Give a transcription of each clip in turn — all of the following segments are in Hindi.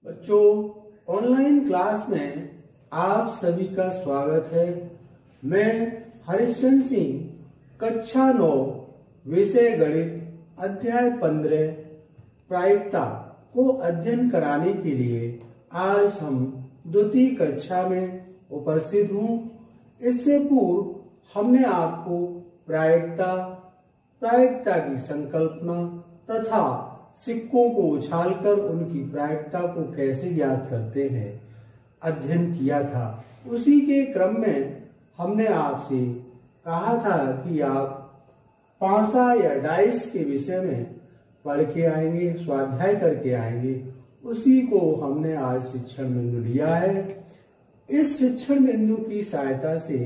बच्चों, ऑनलाइन क्लास में आप सभी का स्वागत है। मैं हरिश्चंद्र सिंह, कक्षा 9 विषय गणित अध्याय 15 प्रायिकता को अध्ययन कराने के लिए आज हम द्वितीय कक्षा में उपस्थित हूँ। इससे पूर्व हमने आपको प्रायिकता की संकल्पना तथा सिक्कों को उछालकर उनकी प्रायिकता को कैसे ज्ञात करते हैं अध्ययन किया था। उसी के क्रम में हमने आपसे कहा था कि आप पासा या डाइस के विषय में पढ़ के आएंगे, स्वाध्याय करके आएंगे। उसी को हमने आज शिक्षण बिंदु लिया है। इस शिक्षण बिंदु की सहायता से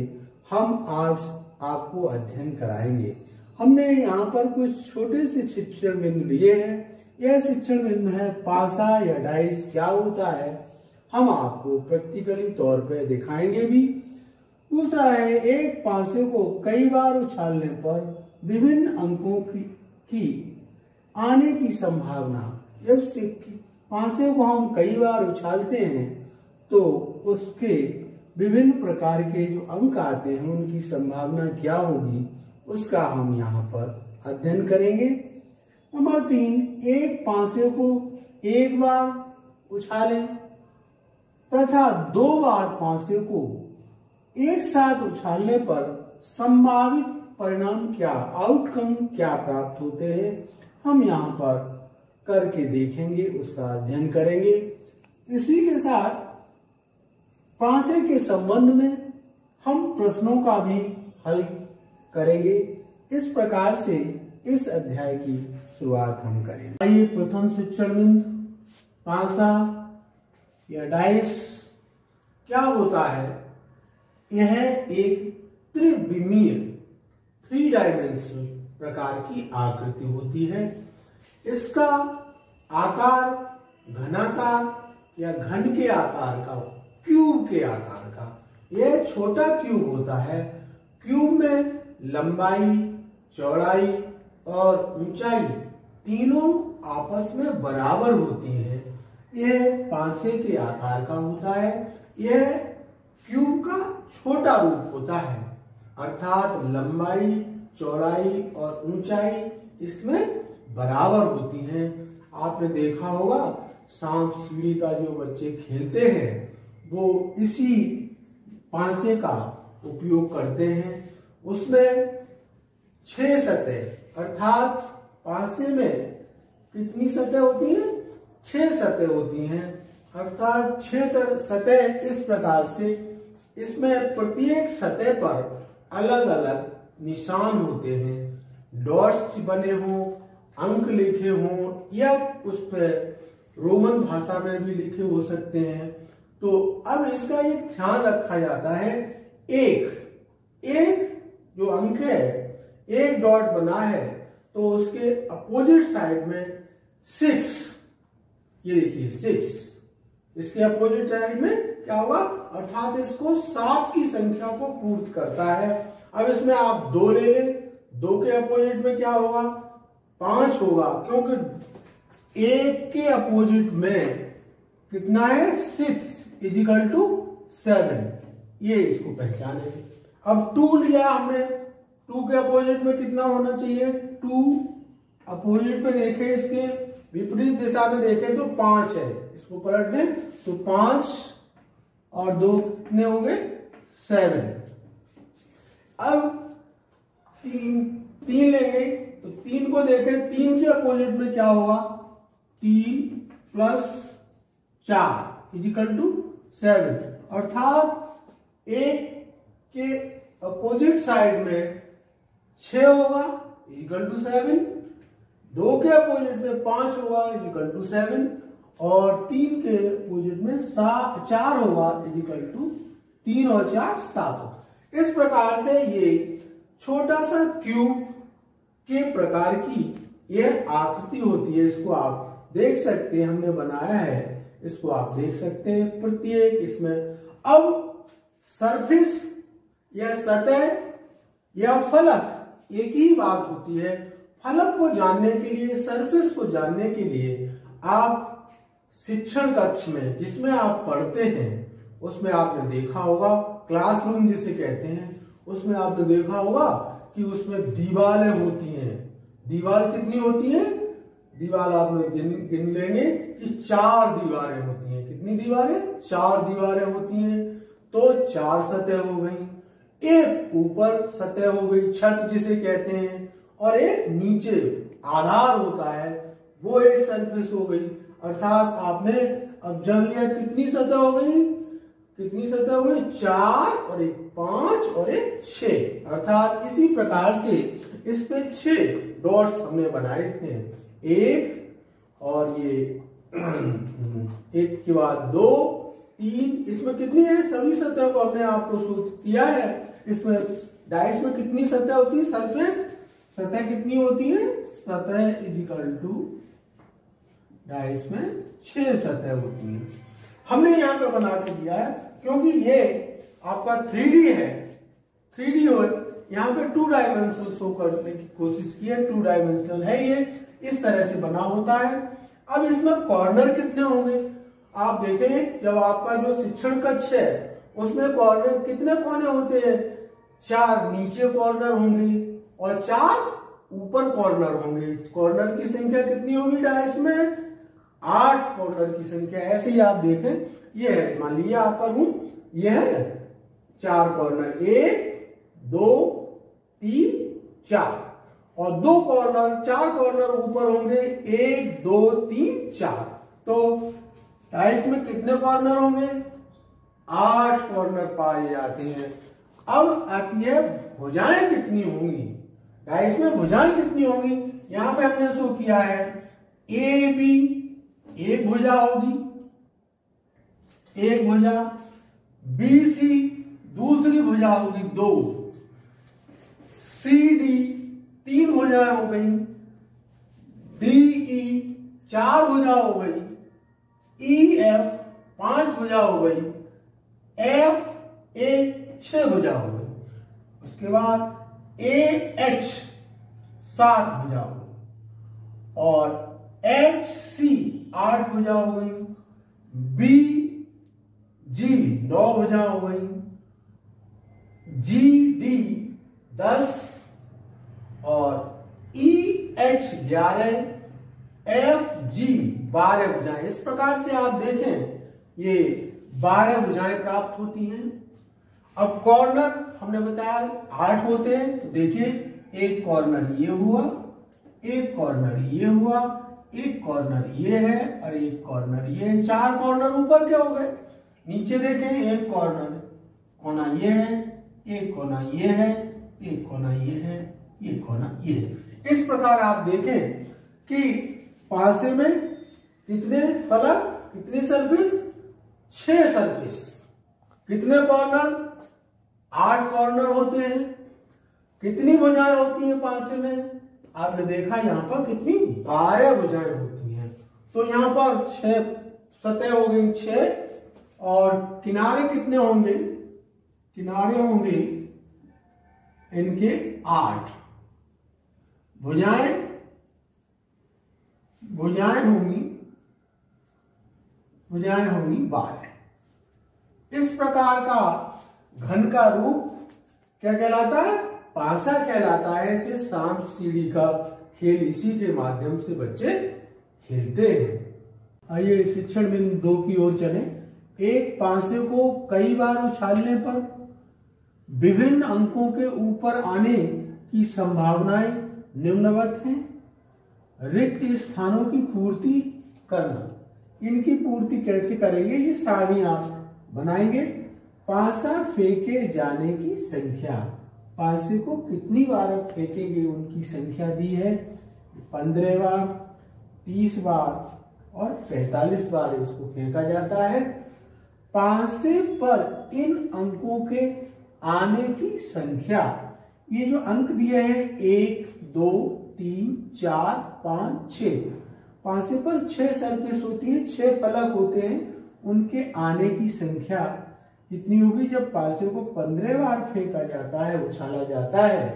हम आज आपको अध्ययन कराएंगे। हमने यहाँ पर कुछ छोटे से शिक्षण बिंदु लिए हैं। यह शिक्षण बिंदु है पासा या डाइस क्या होता है, हम आपको प्रैक्टिकली तौर पे दिखाएंगे भी। दूसरा है एक पासे को कई बार उछालने पर विभिन्न अंकों की आने की संभावना। जब पासे को हम कई बार उछालते हैं तो उसके विभिन्न प्रकार के जो अंक आते हैं उनकी संभावना क्या होगी, उसका हम यहाँ पर अध्ययन करेंगे। नंबर 3, एक पासे को एक बार उछालें तथा 2 बार पासे को एक साथ उछालने पर संभावित परिणाम क्या, आउटकम क्या प्राप्त होते हैं, हम यहाँ पर करके देखेंगे, उसका अध्ययन करेंगे। इसी के साथ पासे के संबंध में हम प्रश्नों का भी हल करेंगे। इस प्रकार से इस अध्याय की शुरुआत हम करेंगे। आइए प्रथम शिक्षण बिंदु, पासा या डाइस क्या होता है। यह एक त्रिविमीय 3 डायमेंशनल प्रकार की आकृति होती है। इसका आकार घनाकार या घन के आकार का, क्यूब के आकार का, यह छोटा क्यूब होता है। क्यूब में लंबाई, चौड़ाई और ऊंचाई तीनों आपस में बराबर होती हैं। यह पासे के आकार का होता है। यह क्यूब का छोटा रूप होता है, अर्थात लंबाई, चौड़ाई और ऊंचाई इसमें बराबर होती हैं। आपने देखा होगा सांप सीढ़ी का जो बच्चे खेलते हैं वो इसी पासे का उपयोग करते हैं। उसमें 6 सतह, अर्थात पासे में कितनी सतह होती हैं? 6 सतह होती हैं, अर्थात 6 सतह इस प्रकार से। इसमें प्रत्येक सतह पर अलग अलग निशान होते हैं, डॉट्स बने हों, अंक लिखे हों या उस पर रोमन भाषा में भी लिखे हो सकते हैं। तो अब इसका एक ध्यान रखा जाता है, एक जो अंक है, एक डॉट बना है तो उसके अपोजिट साइड में 6, ये देखिए 6, इसके अपोजिट साइड में क्या होगा, अर्थात इसको 7 की संख्या को पूर्त करता है। अब इसमें आप 2 ले लें, 2 के अपोजिट में क्या होगा, 5 होगा, क्योंकि 1 के अपोजिट में कितना है, 6 इजिकल टू 7, ये इसको पहचाने। अब 2 लिया हमने, 2 के अपोजिट में कितना होना चाहिए, 2 अपोजिट में देखें, इसके विपरीत दिशा में देखें तो 5 है। इसको पलट दें तो 5 और 2 कितने हो गए, 7। अब 3 लेंगे तो 3 को देखें, 3 के अपोजिट में क्या होगा, 3 + 4 इजिकल टू 7, अर्थात 1 के अपोजिट साइड में 6 होगा इक्वल टू 7, 2 के अपोजिट में 5 होगा इक्वल टू 7 और 3 के अपोजिट में 4 होगा इक्वल टू 3 और 4 7 होगा। इस प्रकार से ये छोटा सा क्यूब के प्रकार की यह आकृति होती है। इसको आप देख सकते हैं, हमने बनाया है, इसको आप देख सकते हैं प्रत्येक इसमें। अब सरफेस या सतह या फलक एक ही बात होती है। फलक को जानने के लिए, सरफेस को जानने के लिए आप शिक्षण कक्ष में जिसमें आप पढ़ते हैं उसमें आपने देखा होगा, क्लासरूम जिसे कहते हैं, उसमें आपने देखा होगा कि उसमें दीवारें होती हैं। दीवार कितनी होती है? दीवार आप लोग गिन लेंगे कि 4 दीवारें होती हैं। कितनी दीवारें? 4 दीवारें होती हैं। तो 4 सतह हो गई। एक ऊपर सतह हो गई, छत जिसे कहते हैं, और एक नीचे आधार होता है, वो एक सरफेस हो गई। अर्थात आपने अब जान लिया कितनी सतह हो गई? कितनी सतह हो गई? 4 और एक 5 और एक 6। अर्थात इसी प्रकार से इस पे 6 डॉट्स हमने बनाए थे। एक और ये एक के बाद 2, 3, इसमें कितनी है? सभी सतह को हमने आपको सूत्र किया है। इसमें डाइस में कितनी सतह होती है? सरफेस सतह कितनी होती है? सतह इज इक्वल टू डाइस में 6 सतह होती है। हमने यहाँ पे बना के दिया है क्योंकि ये आपका 3D है। 3D हो, यहाँ पे 2 डायमेंशनल शो करने की कोशिश की है। 2 डायमेंशनल है, ये इस तरह से बना होता है। अब इसमें कॉर्नर कितने होंगे? आप देखें, जब आपका जो शिक्षण कक्ष है उसमें कॉर्नर कितने कोने होते हैं? 4 नीचे कॉर्नर होंगे और 4 ऊपर कॉर्नर होंगे। कॉर्नर की संख्या कितनी होगी डाइस में? 8 कॉर्नर की संख्या। ऐसे ही आप देखें, ये है, मान लीजिए आपका रूम, ये है 4 कॉर्नर, 1 2 3 4, और 2 कॉर्नर, 4 कॉर्नर ऊपर होंगे, 1 2 3 4। तो डाइस में कितने कॉर्नर होंगे? 8 कॉर्नर पाए जाते हैं। अब आती है भुजाएं कितनी होंगी? डाइस में भुजाएं कितनी होंगी? यहां पे हमने शो किया है ए बी, एक भुजा होगी, एक भुजा, बी सी दूसरी भुजा होगी 2, सी डी 3 भुजाएं हो गई, डी ई 4 भुजा हो गई, ई एफ 5 भुजा हो गई, एफ ए 6 भुजा हो गई, उसके बाद ए एच 7 भुजा हो गई, और एच सी 8 भुजा हो गई, बी जी 9 भुजा हो गई, जी डी 10, और ई एच 11, एफ जी 12 भुजाएं। इस प्रकार से आप देखें ये 12 भुजाएं प्राप्त होती हैं। अब कॉर्नर हमने बताया 8 होते हैं, तो देखिए एक कॉर्नर ये हुआ, एक कॉर्नर ये हुआ, एक कॉर्नर ये है और एक कॉर्नर ये है। 4 कॉर्नर ऊपर के हो गए। नीचे देखें, एक कॉर्नर कोना ये है, एक कोना ये है, एक कोना ये है, एक कोना ये है। इस प्रकार आप देखें कि पासे में कितने फलक, कितनी सरफेस? 6 सरफेस। कितने कॉर्नर? 8 कॉर्नर होते हैं। कितनी भुजाएं होती हैं पासे में? आपने देखा यहां पर कितनी 12 भुजाएं होती हैं। तो यहां पर 6 सतह हो गई 6, और किनारे कितने होंगे? किनारे होंगे इनके 8। भुजाएं होंगी 12। इस प्रकार का घन का रूप क्या कहलाता है? पासा कहलाता है। ऐसे सांप सीढ़ी का खेल इसी के माध्यम से बच्चे खेलते हैं। आइए शिक्षण बिंदु 2 की ओर चलें। एक पासे को कई बार उछालने पर विभिन्न अंकों के ऊपर आने की संभावनाएं निम्नवत हैं। रिक्त स्थानों की पूर्ति करना। इनकी पूर्ति कैसे करेंगे? ये सारणी आप बनाएंगे। पासा फेंके जाने की संख्या, पासे को कितनी बार फेंकेंगे उनकी संख्या दी है। 15 बार, 30 बार और 45 बार इसको फेंका जाता है। पासे पर इन अंकों के आने की संख्या, ये जो अंक दिए हैं 1 2 3 4 5 6, पासे पर 6 सरफेस होती है, 6 फलक होते हैं। उनके आने की संख्या कितनी होगी? जब पासे को 15 बार फेंका जाता है, उछाला जाता है,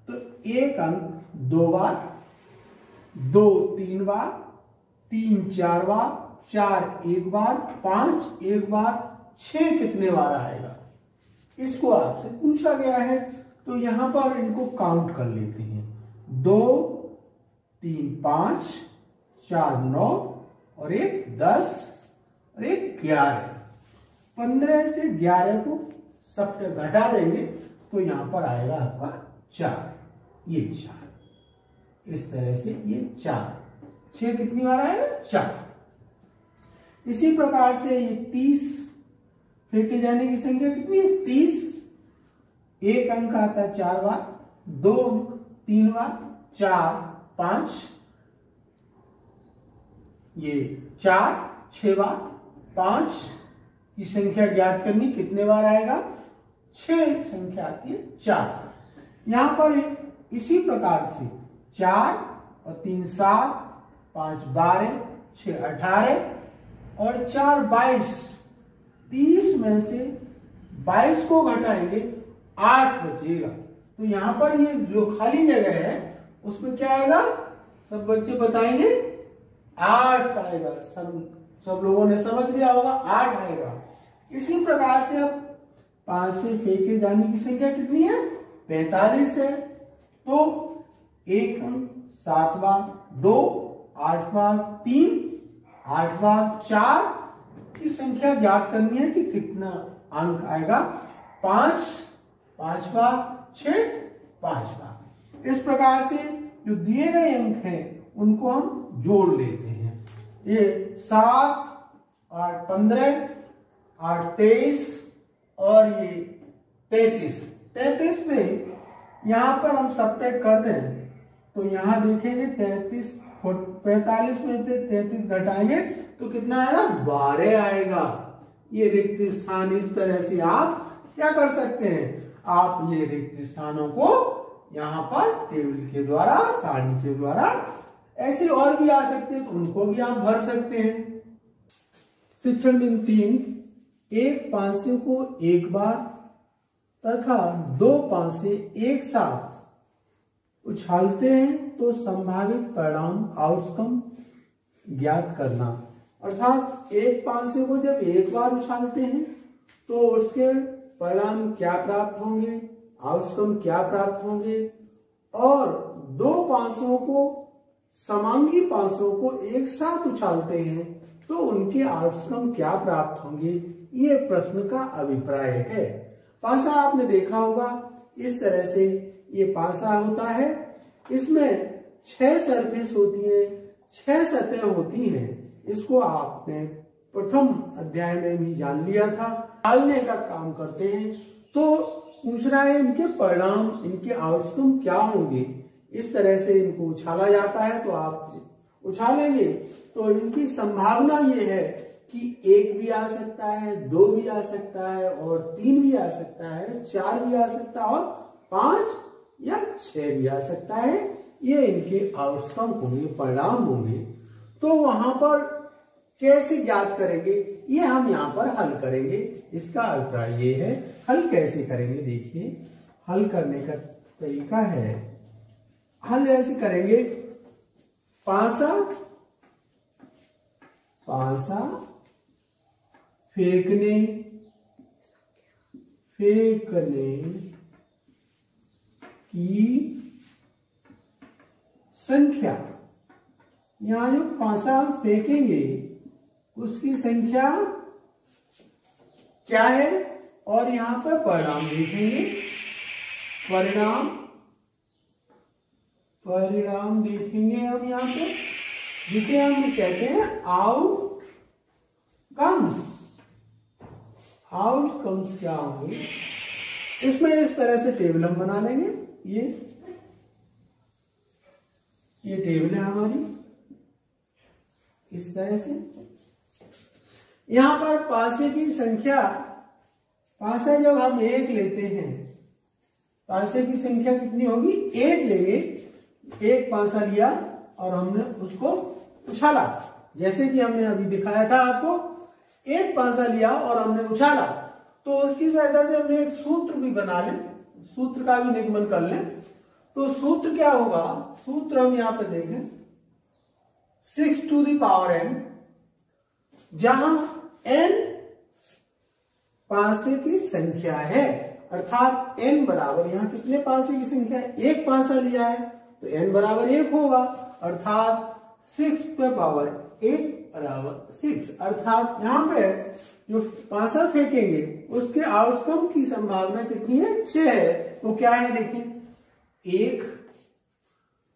तो एक अंक 2 बार, 2 3 बार, 3 4 बार, 4 एक बार, 5 एक बार, 6 कितने बार आएगा, इसको आपसे पूछा गया है। तो यहां पर इनको काउंट कर लेते हैं। 2 3 5 4 9 और 1 10 और 1 11। 15 से 11 को सब घटा देंगे तो यहां पर आएगा आपका 4। ये 4 इस तरह से, ये 4। 6 कितनी बार आएगा, 4। इसी प्रकार से ये 30 फेंके जाने की संख्या कितनी है, 30। एक अंक आता है 4 बार, 2 अंक 3 बार, 4 5, ये 4 6 बार। 5 की संख्या ज्ञात करनी, कितने बार आएगा, 6 संख्या आती है 4। यहां पर इसी प्रकार से 4 और 3 7, 5 12, 6 18 और 4 22। 30 में से 22 को घटाएंगे, 8 बचेगा। तो यहां पर ये जो खाली जगह है उसमें क्या आएगा, सब बच्चे बताएंगे, 8 आएगा। सब लोगों ने समझ लिया होगा, 8 आएगा। इसी प्रकार से अब 5 से फेंके जाने की संख्या कितनी है, 45 है। तो 1 अंक 7 बार, 2 8 बार, 3 8 बार, 4 की संख्या ज्ञात करनी है कि कितना अंक आएगा, 5 5 बार, 6 5 बार। इस प्रकार से जो दिए गए अंक हैं उनको हम जोड़ लेते हैं। ये 7 8 15, 8 23 और ये 33। 33 में यहां पर हम सब्ट्रैक्ट कर दें तो यहां देखेंगे 45 में से 33 घटाएंगे तो कितना आएगा, 12 आएगा। ये रिक्त स्थान इस तरह से आप क्या कर सकते हैं, आप ये रिक्त स्थानों को यहां पर टेबल के द्वारा, सारणी के द्वारा ऐसे और भी आ सकते हैं तो उनको भी आप भर सकते हैं। शिक्षण बिंदु 3, एक पांसे को एक बार तथा 2 पांसे एक साथ उछालते हैं तो संभावित परिणाम आउटकम ज्ञात करना। अर्थात एक पांसे को जब एक बार उछालते हैं तो उसके परिणाम क्या प्राप्त होंगे, आउटकम क्या प्राप्त होंगे, और 2 पांसों को, समांगी पांसों को एक साथ उछालते हैं तो उनके आउटकम क्या प्राप्त होंगे, ये प्रश्न का अभिप्राय है। पासा आपने देखा होगा, इस तरह से ये पासा होता है। इसमें 6 सरफेस होती है, 6 सतह होती हैं। इसको आपने प्रथम अध्याय में भी जान लिया था। डालने का काम करते हैं तो पूछ रहा है इनके परिणाम, इनके आउटकम क्या होंगे। इस तरह से इनको उछाला जाता है तो आप उछालेंगे तो इनकी संभावना ये है कि 1 भी आ सकता है, 2 भी आ सकता है और 3 भी आ सकता है, 4 भी आ सकता है और 5 या 6 भी आ सकता है। ये इनके आउटकम होंगे, परिणाम होंगे। तो वहां पर कैसे ज्ञात करेंगे, ये हम यहाँ पर हल करेंगे। इसका अभिप्राय ये है, हल कैसे करेंगे, देखिए हल करने का तरीका है। हल ऐसे करेंगे, पांसा फेंकने की संख्या, यहां जो पांसा हम फेंकेंगे उसकी संख्या क्या है, और यहां पर परिणाम देखेंगे। परिणाम देखेंगे हम यहां पर, जिसे हम कहते हैं आउटकम्स क्या होंगे। इसमें इस तरह से टेबल हम बना लेंगे। ये टेबल है हमारी, इस तरह से। यहां पर पासे की संख्या, पासे जब हम 1 लेते हैं, पासे की संख्या कितनी होगी, 1 लेंगे। 1 पासा लिया और हमने उसको उछाला, जैसे कि हमने अभी दिखाया था आपको। 1 पासा लिया और हमने उछाला तो उसकी सहायता से हमने एक सूत्र भी बना लें, सूत्र का भी निगमन कर लें। तो सूत्र क्या होगा, सूत्र हम यहां पर देखें, 6 to the power n जहां n पासे की संख्या है, अर्थात n बराबर, यहां कितने पासे की संख्या है, एक पासा लिया है तो n बराबर 1 होगा, अर्थात 6 पे पावर 8 बराबर 6, अर्थात यहां पे जो पासा फेंकेंगे उसके आउटकम की संभावना कितनी है, 6 है। तो क्या है देखिए, 1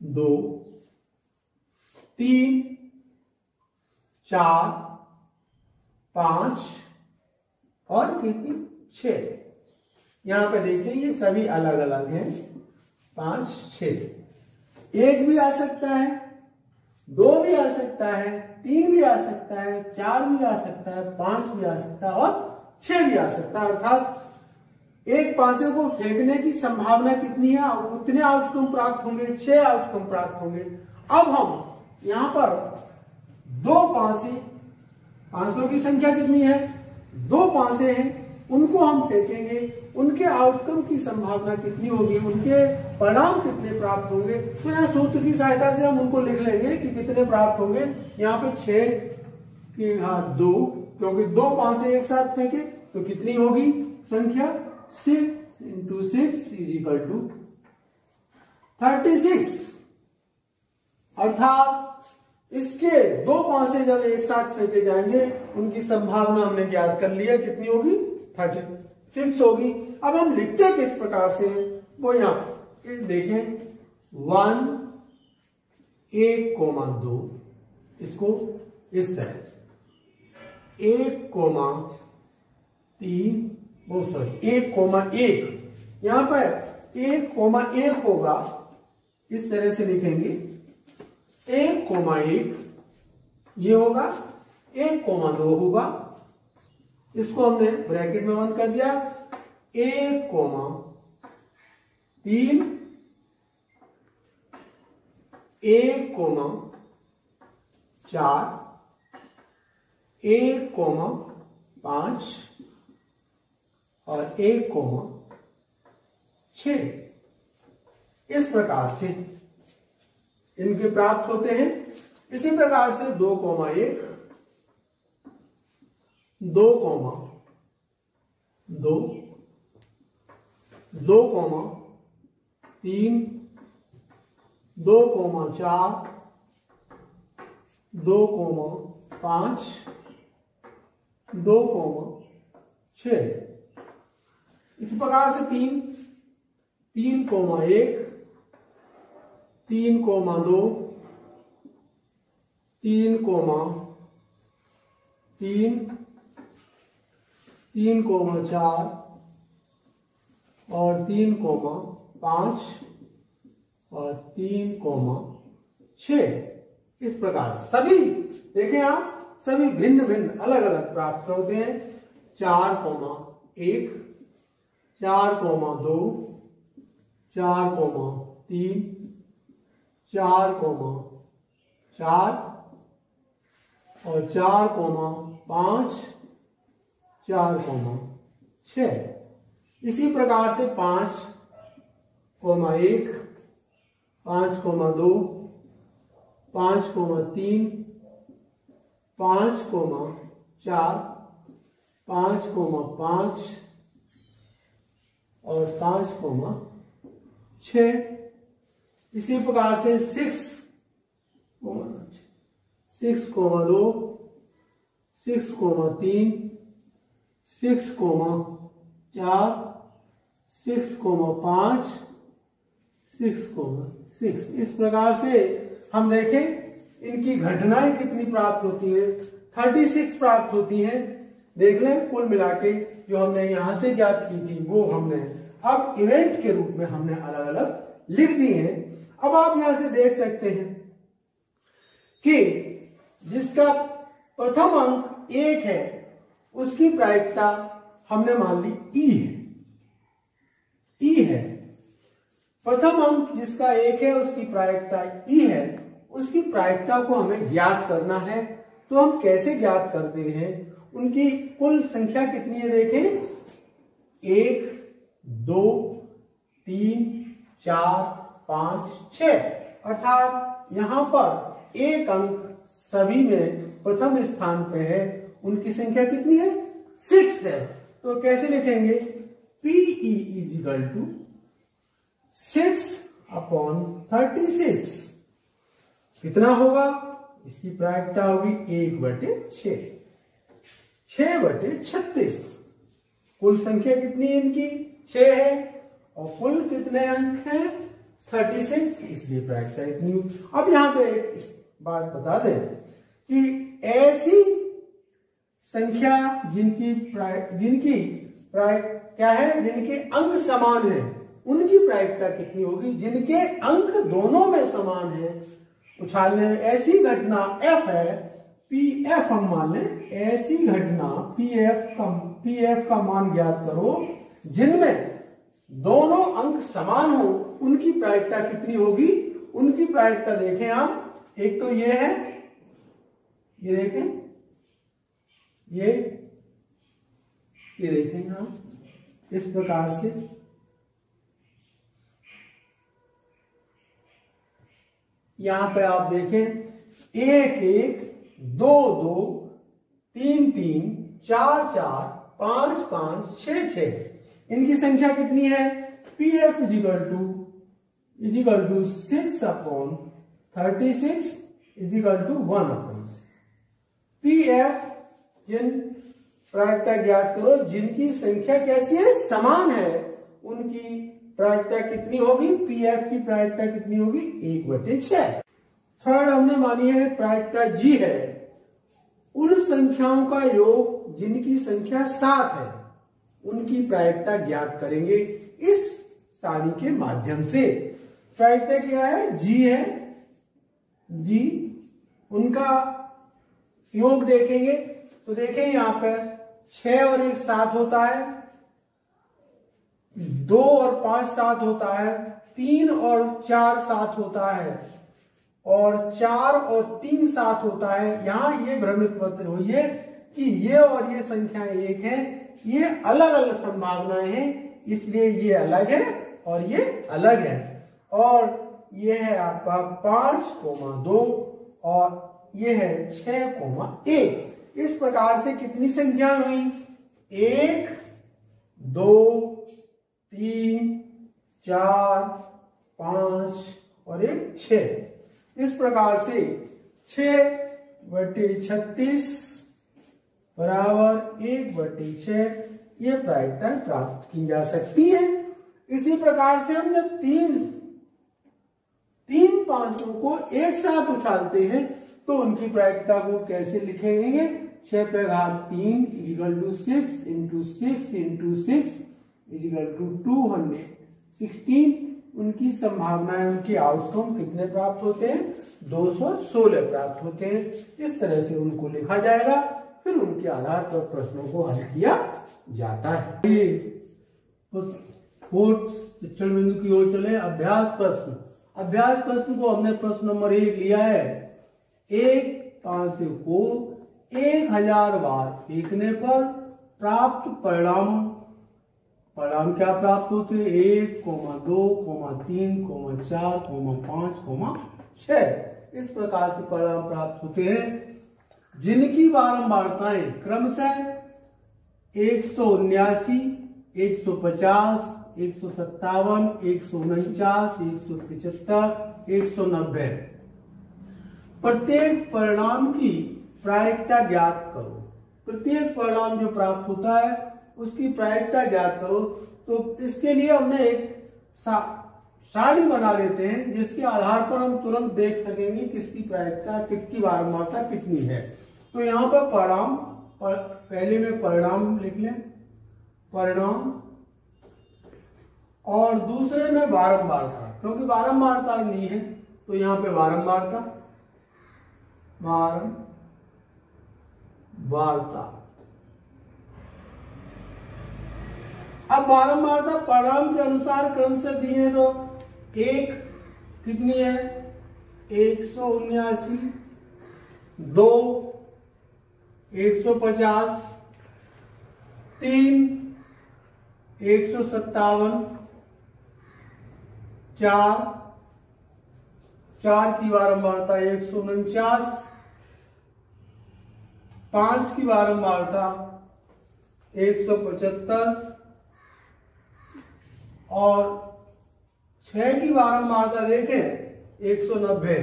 2 3 4 5 और कितनी 6। यहां पे देखिए ये सभी अलग अलग हैं, 5 6। 1 भी आ सकता है, 2 भी आ सकता है, 3 भी आ सकता है, 4 भी आ सकता है, 5 भी आ सकता है और 6 भी आ सकता है, अर्थात एक पासे को फेंकने की संभावना कितनी है, उतने आउटकम प्राप्त होंगे, 6 आउटकम प्राप्त होंगे। अब हम यहां पर 2 पासे, पासों की संख्या कितनी है, 2 पासे हैं, उनको हम फेंकेंगे, उनके आउटकम की संभावना कितनी होगी, उनके परिणाम कितने प्राप्त होंगे। तो यहाँ सूत्र की सहायता से हम उनको लिख लेंगे कि कितने प्राप्त होंगे। यहाँ पे 6 की 2, क्योंकि 2 पासे एक साथ फेंके तो कितनी होगी संख्या, 6 × 6 = 36, अर्थात इसके 2 पासे जब एक साथ फेंके जाएंगे उनकी संभावना हमने ज्ञात कर लिया, कितनी होगी, 36 होगी। अब हम लिखते किस प्रकार से, वो यहां देखें, 1 1 2, इसको इस तरह, 1 3, 1 यहां पर 1 होगा, इस तरह से लिखेंगे, 1 ये होगा, 1 2 होगा, इसको हमने ब्रैकेट में बंद कर दिया, 1 3, 1 4, 1 5 और 1 6। इस प्रकार से इनके प्राप्त होते हैं। इसी प्रकार से 2 1 2 2 2 3 2 4 2 5 2 6। इस प्रकार से 3 3 1 3 2 3 3 3 4 और 3 5 और 3 6। इस प्रकार सभी देखें आप, सभी भिन्न भिन्न अलग अलग प्राप्त होते हैं। 4 1 4 2 4 3 4 4 और 4 5 4 6। इसी प्रकार से 5 1 5 2 5 3 5 4 5 5 और 5 6। इसी प्रकार से 6 2 6 3 6 4 6 5 6 इस प्रकार से हम देखें इनकी घटनाएं कितनी प्राप्त होती हैं, 36 प्राप्त होती हैं। देख लें कुल मिला के जो हमने यहां से ज्ञात की थी वो हमने अब इवेंट के रूप में हमने अलग अलग लिख दी हैं। अब आप यहां से देख सकते हैं कि जिसका प्रथम अंक 1 है उसकी प्रायिकता हमने मान ली ई है। प्रथम अंक जिसका 1 है उसकी प्रायिकता ई है, उसकी प्रायिकता को हमें ज्ञात करना है। तो हम कैसे ज्ञात करते हैं, उनकी कुल संख्या कितनी है देखें, 1 2 3 4 5 6, अर्थात यहां पर एक अंक सभी में प्रथम स्थान पे है उनकी संख्या कितनी है? 6 है। तो कैसे लिखेंगे? PE इजिकल टू 6/36 कितना होगा? इसकी प्रायिकता होगी 1/6, 6/36। कुल संख्या कितनी है इनकी? 6 है और कुल कितने अंक हैं? 36, इसलिए प्रायिकता इतनी हुई। अब यहां पे एक बात बता दें कि ऐसी संख्या जिनकी क्या है, जिनके अंक समान है, उनकी प्रायिकता कितनी होगी? जिनके अंक दोनों में समान है। उछालने ऐसी घटना F है, PF हम मान लें, ऐसी घटना PF का मान ज्ञात करो जिनमें दोनों अंक समान हो, उनकी प्रायिकता कितनी होगी? उनकी प्रायिकता देखें आप, एक तो ये है, ये देखें, ये देखें आप इस प्रकार से, यहां पे आप देखें 1-1, 2-2, 3-3, 4-4, 5-5, 6-6, इनकी संख्या कितनी है? PF equal to 6/36 equal to 1/6। PF जिन प्रायिकता ज्ञात करो जिनकी संख्या कैसी है? समान है, उनकी प्रायिकता कितनी होगी? PF की प्रायिकता कितनी होगी? 1/6। थर्ड हमने मानी है प्रायिकता G है, उन संख्याओं का योग जिनकी संख्या 7 है, उनकी प्रायिकता ज्ञात करेंगे इस सारणी के माध्यम से। प्रायिकता क्या है? G है, G उनका योग देखेंगे तो देखें यहां पर 6 और 1 7 होता है, 2 और 5 7 होता है, 3 और 4 7 होता है, और 4 और 3 7 होता है। यहां ये भ्रमित मत होइए कि ये और ये संख्याएं एक हैं, ये अलग अलग संभावनाएं हैं, इसलिए ये अलग है और ये अलग है। और ये है आपका 5,2 और ये है 6,1। इस प्रकार से कितनी संख्या हुई? 1, 2, 3, 4, 5 और 1 6। इस प्रकार से 6/36 बराबर 1/6 ये प्रायिकता प्राप्त की जा सकती है। इसी प्रकार से हम जब तीन 500 को एक साथ उछालते हैं तो उनकी प्रायिकता को कैसे लिखेंगे? 6/3 equal to 6 into 6 into 6 equal to 216। उनकी संभावनाएं, उनकी आउटकम कितने प्राप्त होते हैं? 216 प्राप्त होते हैं। इस तरह से उनको लिखा जाएगा, फिर उनके आधार पर प्रश्नों को हल किया जाता है। फोर्थ शिक्षण बिंदु की ओर चले। अभ्यास प्रश्न। अभ्यास प्रश्न को हमने प्रश्न नंबर 1 लिया है। एक पांसे को 1000 बार फेंकने पर प्राप्त परिणाम क्या प्राप्त होते हैं? 1, 2, 3, 4, 5, 6। इस प्रकार से परिणाम प्राप्त होते हैं जिनकी बारंबारताएं क्रमशः 179, 150, 157, 149, 175, 190। प्रत्येक परिणाम की प्रायिकता ज्ञात करो। प्रत्येक परिणाम जो प्राप्त होता है उसकी प्रायिकता ज्ञात करो। तो इसके लिए हमने एक सारणी बना लेते हैं जिसके आधार पर हम तुरंत देख सकेंगे किसकी प्रायिकता, किसकी बारंबारता कितनी है। तो यहाँ पर परिणाम, पहले में परिणाम लिख लें, परिणाम, और दूसरे में बारंबारता, क्योंकि बारंबारता नहीं है तो यहाँ पे बारंबारता। अब बारंबारता परिणाम के अनुसार क्रम से दिए तो 1 कितनी है? 179, 2 150, 3 157, 4 की बारंबारता 149, 5 की बारंबारता 175 और 6 की बारंबारता देखें 190।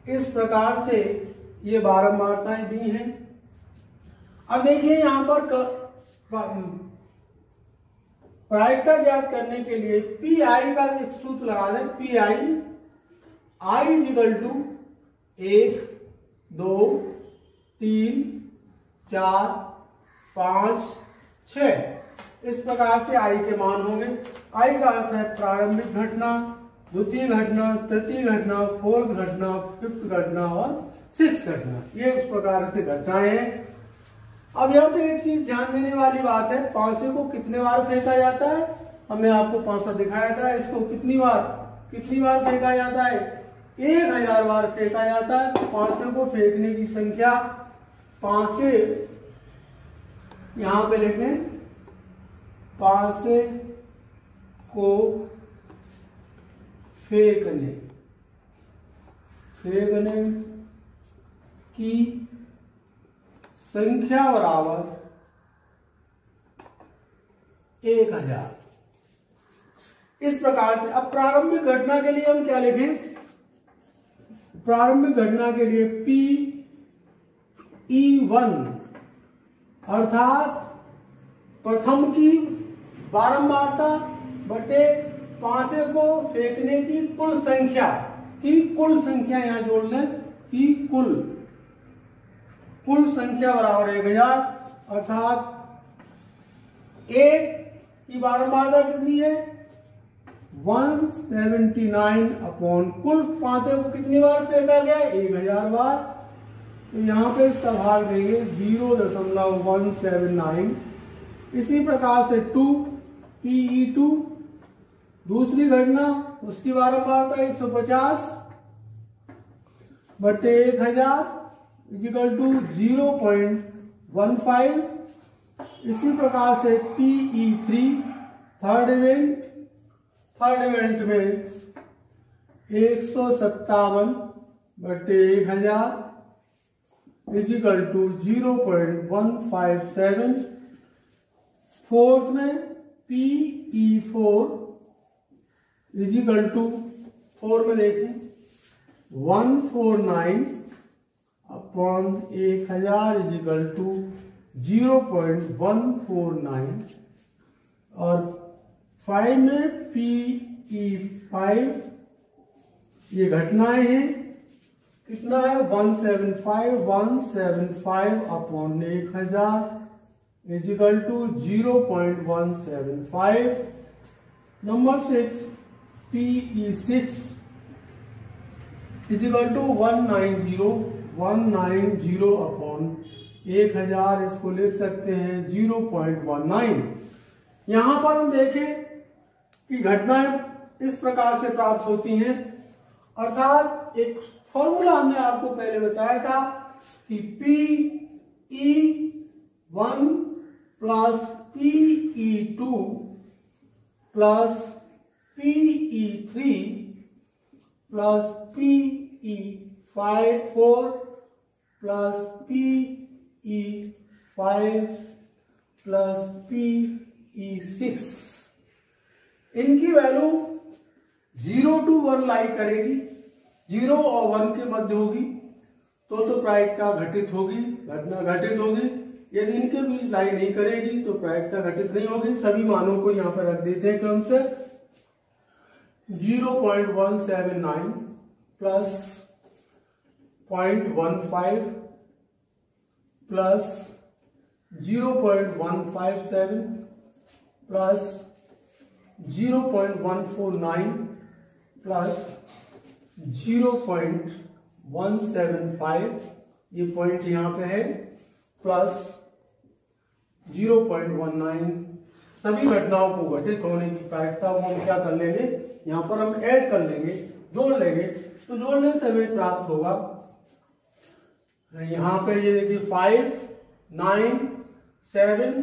इस प्रकार से ये बारंबारताएं दी हैं। अब देखिए यहां पर प्रायिकता ज्ञात करने के लिए पी आई का एक सूत्र लगा दें। P I equal to 1, 2, 3, 4, 5, 6। इस प्रकार से आई के मान होंगे। आई का अर्थ है प्रारंभिक घटना, द्वितीय घटना, तृतीय घटना, फोर्थ घटना, फिफ्थ घटना और सिक्स घटना। ये उस प्रकार से घटनाएं हैं। अब यहाँ पे एक चीज ध्यान देने वाली बात है, पांसे को कितने बार फेंका जाता है। हमने आपको पांसा दिखाया था, इसको कितनी बार फेंका जाता है, 1000 बार फेंका जाता है। पांसे को फेंकने की संख्या, पांसे यहां पे लिखें, पांसे को फेंकने की संख्या बराबर 1000। इस प्रकार से अब प्रारंभिक घटना के लिए हम क्या लिखें, प्रारंभिक घटना के लिए P(E1) अर्थात प्रथम की बारंबारता बटे पांसे को फेंकने की कुल संख्या, यहां जोड़ लें कि कुल संख्या बराबर 1000। अर्थात एक की बारंबारता कितनी है 179 अपॉन कुल पांसे को कितनी बार फेंका गया 1000 बार। तो यहां पे इसका भाग देंगे 0.179। इसी प्रकार से 2 PE2 दूसरी घटना, उसकी बारंबारता 150 बटे 1000 इजिकल टू 0.15। इसी प्रकार से PE3 थर्ड इवेंट में 157 बटे 1000 इजिकल टू 0.157। फोर्थ में PE4 इजिकल टू 4 में देखें 149 अपॉन 1000 इजिकल टू 0.149। और 5 में PE5 ये घटनाएं हैं, कितना है 175 upon 1000 equal to 0.175। Number 6 PE6 equal to 190 upon 1000, इसको लिख सकते हैं 0.19। यहां पर हम देखें कि घटनाएं इस प्रकार से प्राप्त होती हैं। अर्थात एक फॉर्मूला हमने आपको पहले बताया था कि PE1 plus PE2 plus PE3 plus PE4 plus PE5 plus PE6, इनकी वैल्यू 0 to 1 लाई करेगी, 0 और 1 के मध्य होगी तो प्रायिकता घटित होगी, घटना घटित होगी। यदि इनके बीच लाई नहीं करेगी तो प्रायिकता घटित नहीं होगी। सभी मानों को यहां पर रख देते हैं क्रम से 0.179 प्लस 0.15 प्लस 0.157 प्लस 0.149 प्लस 0.175, ये पॉइंट यहां पे है, प्लस 0.19। सभी घटनाओं को घटित होने की प्रायिकता को हम क्या कर लेंगे, यहां पर हम ऐड कर लेंगे, जोड़ लेंगे। तो जोड़ने से हमें प्राप्त होगा, यहां पे ये देखिए 5, 9, 7,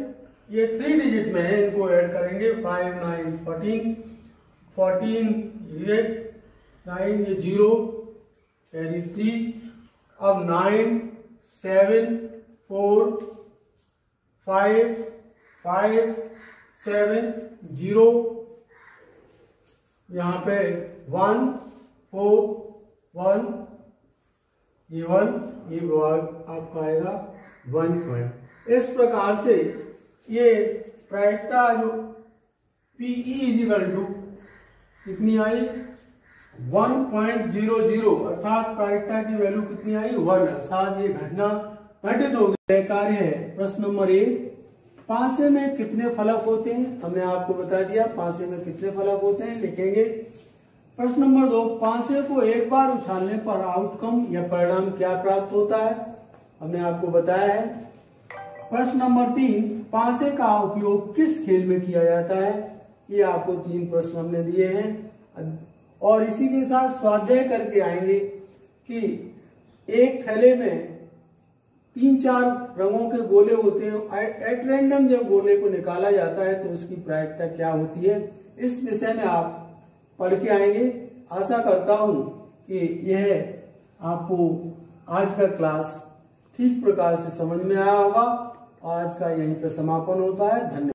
ये 3 डिजिट में है, इनको ऐड करेंगे 5, 9, 14 ये 9 ये 0 कैरी 3। अब 9, 7 4 5 5 7 0, यहाँ पे 1 4 1, ये 1, ये भाग आपका आएगा 1 पॉइंट। इस प्रकार से ये प्रायिकता जो PE इजिकल टू कितनी आई 1.00, अर्थात प्रायिकता की वैल्यू कितनी आई 1, अर्थात ये घटना घटित हो गई। कार्य है प्रश्न नंबर 1, पांसे में कितने फलक होते हैं? हमने आपको बता दिया पांसे में कितने फलक होते हैं, लिखेंगे। प्रश्न नंबर 2, पांसे को एक बार उछालने पर आउटकम या परिणाम क्या प्राप्त होता है? हमने आपको बताया है। प्रश्न नंबर 3, पांसे का उपयोग किस खेल में किया जाता है? ये आपको 3 प्रश्न हमने दिए हैं और इसी के साथ स्वाध्याय करके आएंगे कि एक थैले में 3-4 रंगों के गोले होते हैं, एट रैंडम जब गोले को निकाला जाता है तो उसकी प्रायिकता क्या होती है, इस विषय में आप पढ़ के आएंगे। आशा करता हूं कि यह आपको आज का क्लास ठीक प्रकार से समझ में आया होगा। आज का यहीं पर समापन होता है। धन्यवाद।